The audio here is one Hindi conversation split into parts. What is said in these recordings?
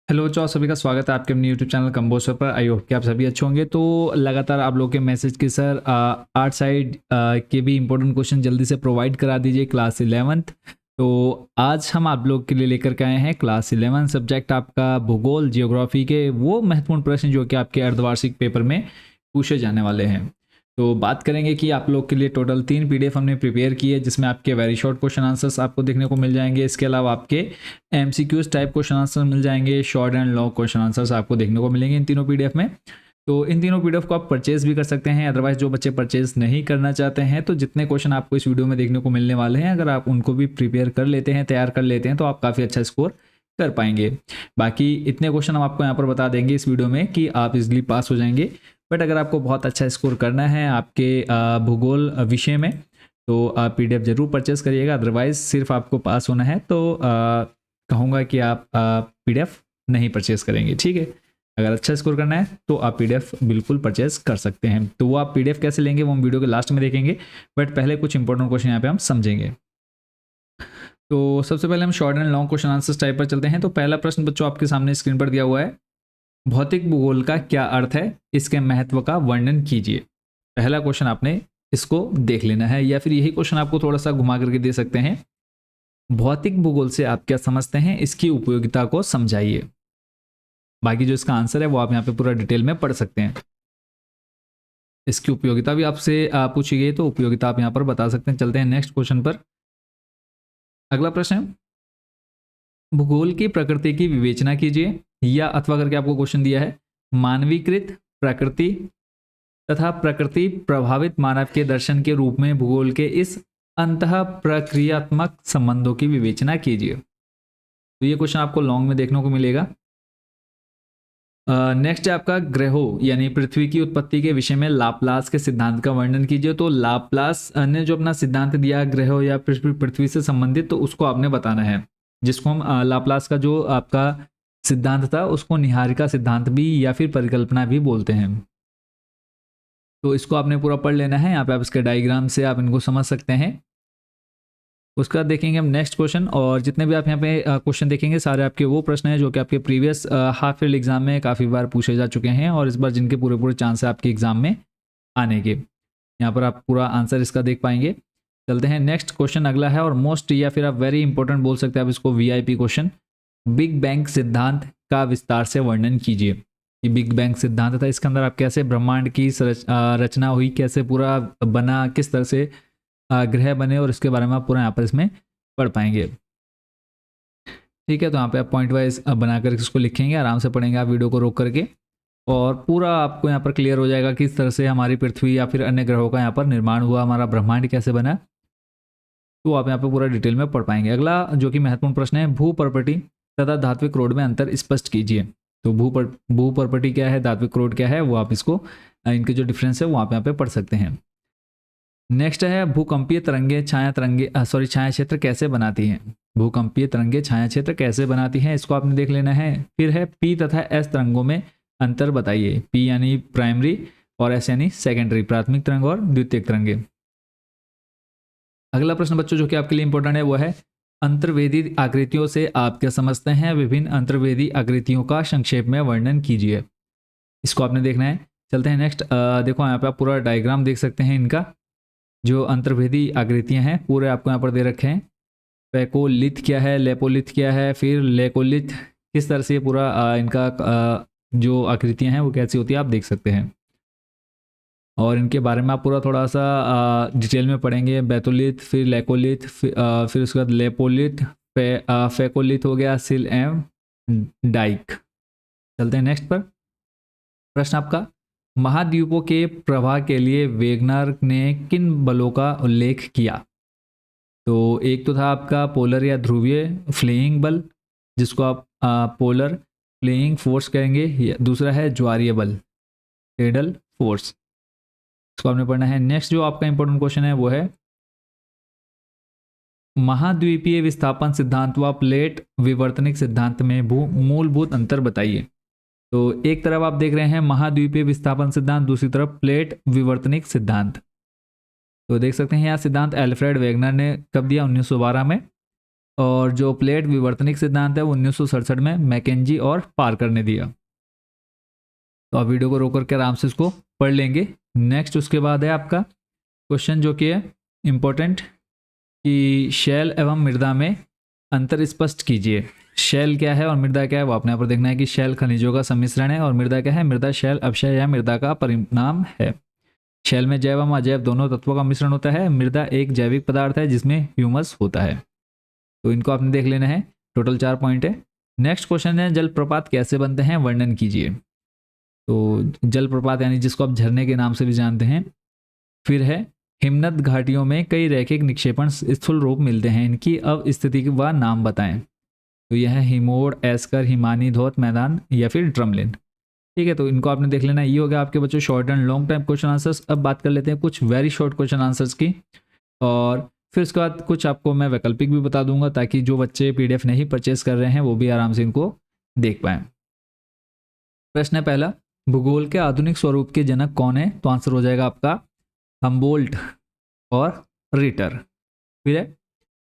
हेलो बच्चों, आप सभी का स्वागत है आपके अपने यूट्यूब चैनल कंबोसर पर। आई होप कि आप सभी अच्छे होंगे। तो लगातार आप लोग के मैसेज के सर आर्ट साइड के भी इंपॉर्टेंट क्वेश्चन जल्दी से प्रोवाइड करा दीजिए क्लास 11th। तो आज हम आप लोग के लिए लेकर के आए हैं क्लास 11 सब्जेक्ट आपका भूगोल जियोग्राफी के वो महत्वपूर्ण प्रश्न जो कि आपके अर्धवार्षिक पेपर में पूछे जाने वाले हैं। तो बात करेंगे कि आप लोग के लिए टोटल 3 पीडीएफ हमने प्रिपेयर की है, जिसमें आपके वेरी शॉर्ट क्वेश्चन आंसर्स आपको देखने को मिल जाएंगे। इसके अलावा आपके एमसीक्यूज टाइप क्वेश्चन आंसर मिल जाएंगे, short and long question answers आपको देखने को मिलेंगे इन तीनों पीडीएफ में। तो इन तीनों पीडीएफ को आप परचेज भी कर सकते हैं। अदरवाइज जो बच्चे परचेज नहीं करना चाहते हैं, तो जितने क्वेश्चन आपको इस वीडियो में देखने को मिलने वाले हैं, अगर आप उनको भी प्रिपेयर कर लेते हैं, तैयार कर लेते हैं, तो आप काफ़ी अच्छा स्कोर कर पाएंगे। बाकी इतने क्वेश्चन हम आपको यहाँ पर बता देंगे इस वीडियो में कि आप इजिली पास हो जाएंगे। बट अगर आपको बहुत अच्छा स्कोर करना है आपके भूगोल विषय में, तो आप पीडीएफ जरूर परचेस करिएगा। अदरवाइज सिर्फ आपको पास होना है तो कहूँगा कि आप पीडीएफ नहीं परचेस करेंगे, ठीक है। अगर अच्छा स्कोर करना है तो आप पीडीएफ बिल्कुल परचेस कर सकते हैं। तो वो आप पीडीएफ कैसे लेंगे वो हम वीडियो के लास्ट में देखेंगे। बट पहले कुछ इंपॉर्टेंट क्वेश्चन यहाँ पे हम समझेंगे। तो सबसे पहले हम short and long question answers type पर चलते हैं। तो पहला प्रश्न बच्चों आपके सामने स्क्रीन पर दिया हुआ है, भौतिक भूगोल का क्या अर्थ है, इसके महत्व का वर्णन कीजिए। पहला क्वेश्चन आपने इसको देख लेना है, या फिर यही क्वेश्चन आपको थोड़ा सा घुमा करके दे सकते हैं। भौतिक भूगोल से आप क्या समझते हैं, इसकी उपयोगिता को समझाइए। बाकी जो इसका आंसर है वो आप यहाँ पे पूरा डिटेल में पढ़ सकते हैं। इसकी उपयोगिता भी आपसे पूछी गई, तो उपयोगिता आप यहाँ पर बता सकते हैं। चलते हैं नेक्स्ट क्वेश्चन पर। अगला प्रश्न है, भूगोल की प्रकृति की विवेचना कीजिए, या अथवा करके आपको क्वेश्चन दिया है, मानवीकृत प्रकृति तथा प्रकृति प्रभावित मानव के दर्शन के रूप में भूगोल के इस अंतः प्रक्रियात्मक संबंधों की विवेचना कीजिए। तो ये क्वेश्चन आपको लॉन्ग में देखने को मिलेगा। नेक्स्ट है आपका ग्रहों यानी पृथ्वी की उत्पत्ति के विषय में लाप्लास के सिद्धांत का वर्णन कीजिए। तो लाप्लास ने जो अपना सिद्धांत दिया ग्रहों या पृथ्वी से संबंधित, तो उसको आपने बताना है, जिसको हम लाप्लास का जो आपका सिद्धांत था उसको निहारिका सिद्धांत भी या फिर परिकल्पना भी बोलते हैं। तो इसको आपने पूरा पढ़ लेना है। यहाँ पे आप इसके डायग्राम से आप इनको समझ सकते हैं। उसका देखेंगे हम नेक्स्ट क्वेश्चन, और जितने भी आप यहाँ पे क्वेश्चन देखेंगे सारे आपके वो प्रश्न हैं जो कि आपके प्रीवियस हाफ ईयर एग्जाम में काफ़ी बार पूछे जा चुके हैं, और इस बार जिनके पूरे पूरे चांस है आपके एग्जाम में आने के। यहाँ पर आप पूरा आंसर इसका देख पाएंगे। चलते हैं नेक्स्ट क्वेश्चन अगला है, और मोस्ट या फिर आप वेरी इंपॉर्टेंट बोल सकते हैं आप इसको, वीआईपी क्वेश्चन। बिग बैंग सिद्धांत का विस्तार से वर्णन कीजिए। ये बिग बैंग सिद्धांत था, इसके अंदर आप कैसे ब्रह्मांड की रचना हुई, कैसे पूरा बना, किस तरह से ग्रह बने, और इसके बारे में आप पूरा यहाँ पर इसमें पढ़ पाएंगे। ठीक है, तो यहाँ पे आप पॉइंट वाइज बनाकर इसको लिखेंगे, आराम से पढ़ेंगे आप वीडियो को रोक करके, और पूरा आपको यहाँ पर क्लियर हो जाएगा किस तरह से हमारी पृथ्वी या फिर अन्य ग्रहों का यहाँ पर निर्माण हुआ, हमारा ब्रह्मांड कैसे बना। तो आप यहाँ पे पूरा डिटेल में पढ़ पाएंगे। अगला जो कि महत्वपूर्ण प्रश्न है, भू प्रॉपर्टी तथा धात्विक रोड में अंतर स्पष्ट कीजिए। तो भू प्रॉपर्टी क्या है, धात्विक रोड क्या है, वो आप इसको इनके जो डिफरेंस है वो आप यहाँ पे पढ़ सकते हैं। नेक्स्ट है, भूकंपीय तरंगे छाया क्षेत्र कैसे बनाती हैं। भूकंपीय तरंगे छाया क्षेत्र कैसे बनाती हैं, इसको आपने देख लेना है। फिर है पी तथा एस तरंगों में अंतर बताइए। पी यानी प्राइमरी और एस यानी सेकेंडरी, प्राथमिक तरंग और द्वितीयक तरंगे। अगला प्रश्न बच्चों जो कि आपके लिए इंपॉर्टेंट है वो है, अंतर्वेदी आकृतियों से आप क्या समझते हैं, विभिन्न अंतर्वेदी आकृतियों का संक्षेप में वर्णन कीजिए। इसको आपने देखना है। चलते हैं नेक्स्ट। देखो यहाँ पे आप पूरा डायग्राम देख सकते हैं इनका, जो अंतर्वेदी आकृतियां हैं पूरे आपको यहाँ पर दे रखे हैं। पैकोलिथ क्या है, लेपोलिथ क्या है, फिर लेकोलिथ, किस तरह से पूरा इनका जो आकृतियां हैं वो कैसी होती है आप देख सकते हैं, और इनके बारे में आप पूरा थोड़ा सा डिटेल में पढ़ेंगे। बैतोलिथ, फिर लेकोलिथ, फिर उसके बाद लेपोलिथ, फेकोलिथ हो गया, सिल एम डाइक। चलते हैं नेक्स्ट पर। प्रश्न आपका, महाद्वीपों के प्रवाह के लिए वेगनर ने किन बलों का उल्लेख किया। तो एक तो था आपका पोलर या ध्रुवीय फ्लेइंग बल, जिसको आप पोलर फ्लेइंग फोर्स कहेंगे। दूसरा है ज्वारीय बल, टेडल फोर्स, इसको आपने पढ़ना है। नेक्स्ट जो आपका इंपॉर्टेंट क्वेश्चन है वो है, महाद्वीपीय विस्थापन सिद्धांत व प्लेट विवर्तनिक सिद्धांत में मूलभूत अंतर बताइए। तो एक तरफ आप देख रहे हैं महाद्वीपीय विस्थापन सिद्धांत, दूसरी तरफ प्लेट विवर्तनिक सिद्धांत। तो देख सकते हैं यहाँ सिद्धांत एल्फ्रेड वेगनर ने कब दिया, 1912 में, और जो प्लेट विवर्तनिक सिद्धांत है वो 1967 में मैकेंजी और पार्कर ने दिया। तो आप वीडियो को रोक करके आराम से इसको पढ़ लेंगे। नेक्स्ट उसके बाद है आपका क्वेश्चन जो कि है इम्पोर्टेंट कि शैल एवं मृदा में अंतर स्पष्ट कीजिए। शैल क्या है और मृदा क्या है वो आपने यहाँ पर देखना है कि शैल खनिजों का सम्मिश्रण है और मृदा क्या है, मृदा शैल अवशय या मृदा का परिणाम है। शैल में जैव एवं अजैव दोनों तत्वों का मिश्रण होता है। मृदा एक जैविक पदार्थ है जिसमें ह्यूमस होता है। तो इनको आपने देख लेना है। टोटल 4 पॉइंट है। नेक्स्ट क्वेश्चन है जलप्रपात कैसे बनते हैं, वर्णन कीजिए। तो जलप्रपात यानी जिसको आप झरने के नाम से भी जानते हैं। फिर है हिमनद घाटियों में कई रैखिक निक्षेपण स्थूल रूप मिलते हैं, इनकी अवस्थिति व नाम बताएं। तो यह है हिमोड़, एस्कर, हिमानी, धोत मैदान या फिर ड्रमलिन। ठीक है, तो इनको आपने देख लेना। ये हो गया आपके बच्चों short and long time question answers. अब बात कर लेते हैं कुछ वेरी शॉर्ट क्वेश्चन आंसर्स की, और फिर उसके बाद कुछ आपको मैं वैकल्पिक भी बता दूंगा ताकि जो बच्चे PDF नहीं परचेस कर रहे हैं वो भी आराम से इनको देख पाएं। प्रश्न है पहला, भूगोल के आधुनिक स्वरूप के जनक कौन है? तो आंसर हो जाएगा आपका हम्बोल्ट और रिटर। फिर है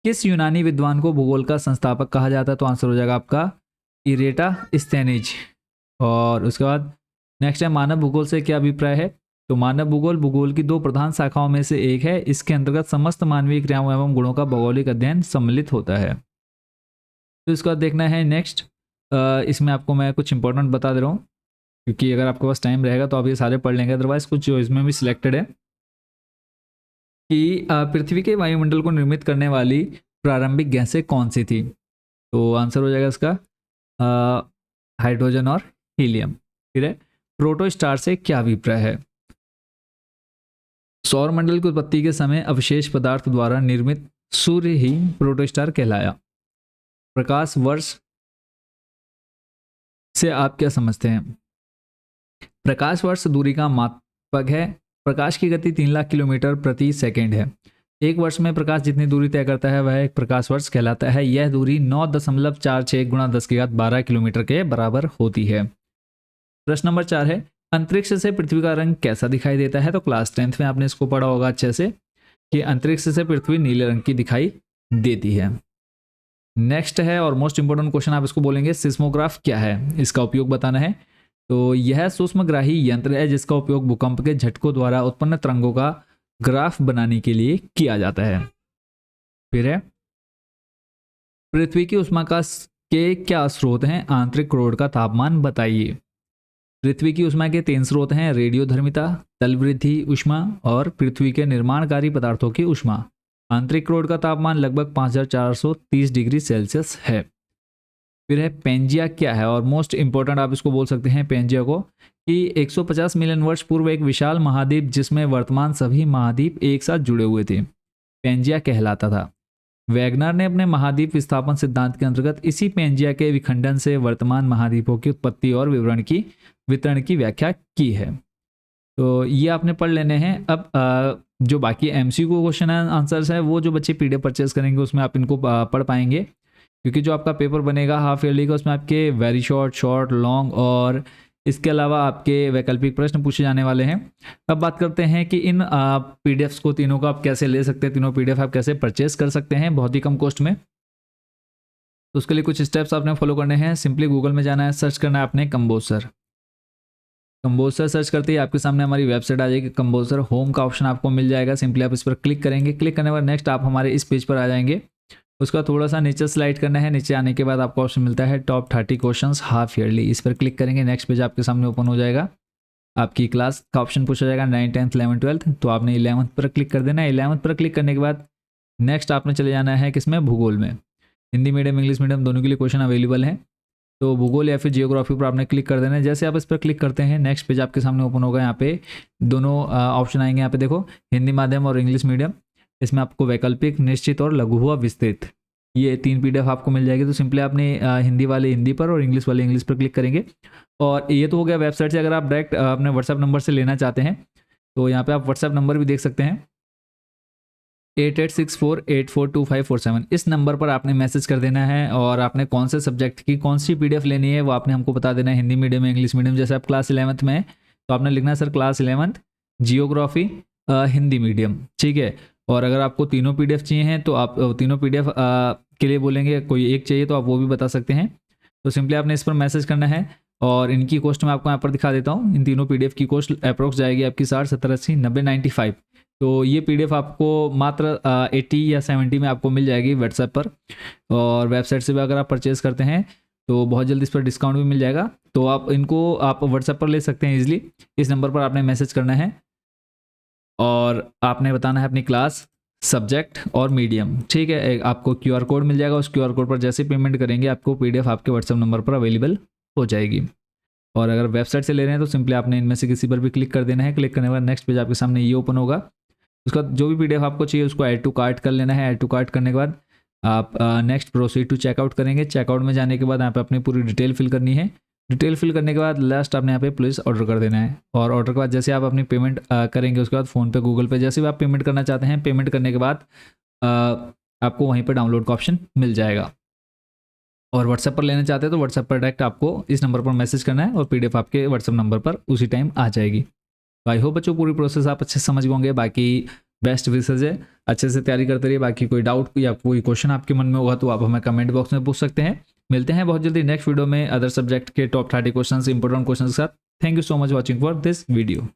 किस यूनानी विद्वान को भूगोल का संस्थापक कहा जाता है? तो आंसर हो जाएगा आपका इरेटास्थेनीज। और उसके बाद नेक्स्ट है मानव भूगोल से क्या अभिप्राय है? तो मानव भूगोल भूगोल की 2 प्रधान शाखाओं में से एक है। इसके अंतर्गत समस्त मानवीय क्रियाओं एवं गुणों का भौगोलिक अध्ययन सम्मिलित होता है। तो इसका देखना है नेक्स्ट। इसमें आपको मैं कुछ इंपॉर्टेंट बता दे रहा हूँ क्योंकि अगर आपके पास टाइम रहेगा तो आप ये सारे पढ़ लेंगे, अदरवाइज कुछ जो इसमें भी सिलेक्टेड है कि पृथ्वी के वायुमंडल को निर्मित करने वाली प्रारंभिक गैसें कौन सी थी? तो आंसर हो जाएगा इसका हाइड्रोजन और हीलियम। फिर है प्रोटोस्टार से क्या अभिप्राय है? सौरमंडल की उत्पत्ति के समय अवशेष पदार्थ द्वारा निर्मित सूर्य ही प्रोटोस्टार कहलाया। प्रकाश वर्ष से आप क्या समझते हैं? प्रकाश वर्ष दूरी का मापक है। प्रकाश की गति 3 लाख किलोमीटर प्रति सेकंड है। एक वर्ष में प्रकाश जितनी दूरी तय करता है वह एक प्रकाश वर्ष कहलाता है। यह दूरी 9.46 गुणा 10⁻12 किलोमीटर के बराबर होती है। प्रश्न नंबर 4 है अंतरिक्ष से पृथ्वी का रंग कैसा दिखाई देता है? तो क्लास 10th में आपने इसको पढ़ा होगा अच्छे से कि अंतरिक्ष से पृथ्वी नीले रंग की दिखाई देती है। नेक्स्ट है और मोस्ट इंपोर्टेंट क्वेश्चन आप इसको बोलेंगे सिस्मोग्राफ क्या है, इसका उपयोग बताना है। तो यह सूक्ष्मग्राही यंत्र है जिसका उपयोग भूकंप के झटकों द्वारा उत्पन्न तरंगों का ग्राफ बनाने के लिए किया जाता है। फिर है पृथ्वी की उष्मा के क्या स्रोत हैं? आंतरिक क्रोड का तापमान बताइए। पृथ्वी की उष्मा के 3 स्रोत हैं, रेडियोधर्मिता, तलवृद्धि उष्मा और पृथ्वी के निर्माणकारी पदार्थों की उष्मा। आंतरिक क्रोड का तापमान लगभग 5430 डिग्री सेल्सियस है। फिर है पेंजिया क्या है? और मोस्ट इंपॉर्टेंट आप इसको बोल सकते हैं पेंजिया को कि 150 मिलियन वर्ष पूर्व एक विशाल महाद्वीप जिसमें वर्तमान सभी महाद्वीप एक साथ जुड़े हुए थे पेंजिया कहलाता था। वैगनर ने अपने महाद्वीप विस्थापन सिद्धांत के अंतर्गत इसी पेंजिया के विखंडन से वर्तमान महाद्वीपों की उत्पत्ति और वितरण की व्याख्या की है। तो ये आपने पढ़ लेने हैं। अब जो बाकी MCQ क्वेश्चन आंसर्स है वो जो बच्चे PDF परचेज करेंगे उसमें आप इनको पढ़ पाएंगे क्योंकि जो आपका पेपर बनेगा हाफ ईयरली का उसमें आपके वेरी शॉर्ट, लॉन्ग और इसके अलावा आपके वैकल्पिक प्रश्न पूछे जाने वाले हैं। अब बात करते हैं कि इन PDFs को तीनों को आप कैसे ले सकते हैं, तीनों PDF आप कैसे परचेज कर सकते हैं बहुत ही कम कॉस्ट में। तो उसके लिए कुछ स्टेप्स आपने फॉलो करने हैं। सिंपली गूगल में जाना है, सर्च करना है आपने कंबोसर सर्च करते ही आपके सामने हमारी वेबसाइट आ जाएगी। कंबोसर होम का ऑप्शन आपको मिल जाएगा। सिंपली आप इस पर क्लिक करेंगे। क्लिक करने के बाद नेक्स्ट आप हमारे इस पेज पर आ जाएंगे। उसका थोड़ा सा नीचे स्लाइड करना है। नीचे आने के बाद आपको ऑप्शन मिलता है टॉप 30 क्वेश्चंस हाफ ईयरली। इस पर क्लिक करेंगे, नेक्स्ट पेज आपके सामने ओपन हो जाएगा। आपकी क्लास का ऑप्शन पूछा जाएगा 9th 10th 11th 12th, तो आपने 11th पर क्लिक कर देना है। 11th पर क्लिक करने के बाद नेक्स्ट आपने चले जाना है किसमें, भूगोल में। हिंदी मीडियम इंग्लिश मीडियम दोनों के लिए क्वेश्चन अवेलेबल हैं। तो भूगोल या फिर जियोग्राफी पर आपने क्लिक कर देना है। जैसे आप इस पर क्लिक करते हैं नेक्स्ट पेज आपके सामने ओपन होगा। यहाँ पे दोनों ऑप्शन आएंगे। यहाँ पे देखो हिंदी माध्यम और इंग्लिश मीडियम, इसमें आपको वैकल्पिक, निश्चित और लघु व विस्तृत, ये 3 PDF आपको मिल जाएगी। तो सिंपली आपने हिंदी वाले हिंदी पर और इंग्लिश वाले इंग्लिश पर क्लिक करेंगे। और ये तो हो गया वेबसाइट से। अगर आप डायरेक्ट अपने व्हाट्सएप नंबर से लेना चाहते हैं तो यहाँ पे आप व्हाट्सएप नंबर भी देख सकते हैं 8864842547। इस नंबर पर आपने मैसेज कर देना है और आपने कौन से सब्जेक्ट की कौन सी PDF लेनी है वो आपने हमको बता देना है। हिंदी मीडियम इंग्लिश मीडियम, जैसे आप क्लास 11th में है तो आपने लिखना है sir class 11th geography Hindi medium, ठीक है। और अगर आपको तीनों PDF चाहिए हैं तो आप तीनों PDF के लिए बोलेंगे, कोई एक चाहिए तो आप वो भी बता सकते हैं। तो सिंपली आपने इस पर मैसेज करना है और इनकी कॉस्ट मैं आपको यहाँ पर दिखा देता हूँ। इन तीनों PDF की कॉस्ट अप्रोक्स जाएगी आपकी 60, 70, 80, 90, 95। तो ये PDF आपको मात्र 80 या 70 में आपको मिल जाएगी व्हाट्सएप पर। और वेबसाइट से भी अगर आप परचेज करते हैं तो बहुत जल्दी इस पर डिस्काउंट भी मिल जाएगा। तो आप इनको आप व्हाट्सएप पर ले सकते हैं ईजिली। इस नंबर पर आपने मैसेज करना है और आपने बताना है अपनी क्लास, सब्जेक्ट और मीडियम, ठीक है। आपको QR कोड मिल जाएगा, उस QR कोड पर जैसे पेमेंट करेंगे आपको PDF आपके व्हाट्सएप नंबर पर अवेलेबल हो जाएगी। और अगर वेबसाइट से ले रहे हैं तो सिंपली आपने इनमें से किसी पर भी क्लिक कर देना है। क्लिक करने के बाद नेक्स्ट पेज आपके सामने ये ओपन होगा। उसका जो भी PDF आपको चाहिए उसको ऐड टू कार्ट कर लेना है। ऐड टू कार्ट करने के बाद आप नेक्स्ट प्रोसीड टू चेकआउट करेंगे। चेकआउट में जाने के बाद यहाँ पे अपनी पूरी डिटेल फिल करनी है। डिटेल फिल करने के बाद लास्ट आपने यहाँ पे प्लीज़ ऑर्डर कर देना है। और ऑर्डर के बाद जैसे आप अपनी पेमेंट करेंगे उसके बाद फ़ोन पे, गूगल पे, जैसे भी आप पेमेंट करना चाहते हैं, पेमेंट करने के बाद आपको वहीं पर डाउनलोड का ऑप्शन मिल जाएगा। और व्हाट्सएप पर लेना चाहते हैं तो व्हाट्सएप पर डायरेक्ट आपको इस नंबर पर मैसेज करना है और PDF आपके व्हाट्सएप नंबर पर उसी टाइम आ जाएगी। आई होप बच्चों पूरी प्रोसेस आप अच्छे से समझ होंगे। बाकी बेस्ट विशेज है, अच्छे से तैयारी करते रहिए। बाकी कोई डाउट या कोई क्वेश्चन आपके मन में होगा तो आप हमें कमेंट बॉक्स में पूछ सकते हैं। मिलते हैं बहुत जल्दी नेक्स्ट वीडियो में अदर सब्जेक्ट के टॉप 30 क्वेश्चन, इंपॉर्टेंट क्वेश्चन के साथ। Thank you so much watching for this video.